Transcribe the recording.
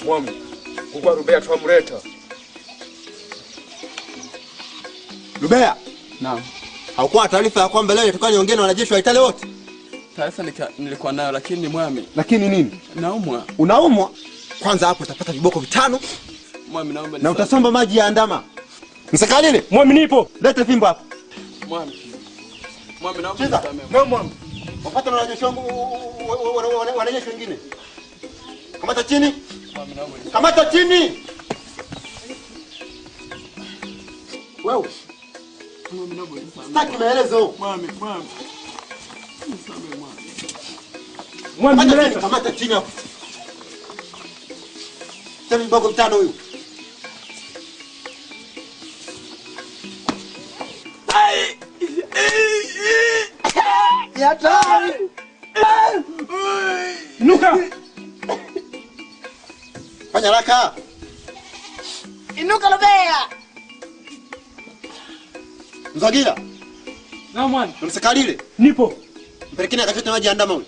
Mwami, kwa Rubea tuamleta. Rubea. Naam. Haukuwa taarifa ya kwamba leo tutakuwa niongee na wanajeshi wa Italia wote? Taarifa nilikuwa nayo lakini mwami. Lakini nini? Naumwa. Unaumwa? Kwanza hapo utapata viboko 5. Mwami naomba na utasomba maji ya andama. Msakalile, mwami nipo. Leta fimbo hapa. Mwami. Mwami naomba nisamehe. Na mwami. Wapata na wanajeshi wangu wanajeshi wengine. Kamata chini. Mwami naomba. Kamata chini. Wewe. Mwami naomba nisamehe. Sitaki maelezo. Mwami. Nisamehe mwami. Mwami nileta. Kamata chini hapo. Tani bako 5 huyu. Yata. Inuka. Fanya haraka. Inuka Rubea. Mzagira. Na mwami. Msakalile. Nipo. Mpelekeni akachote maji ya andama huyu.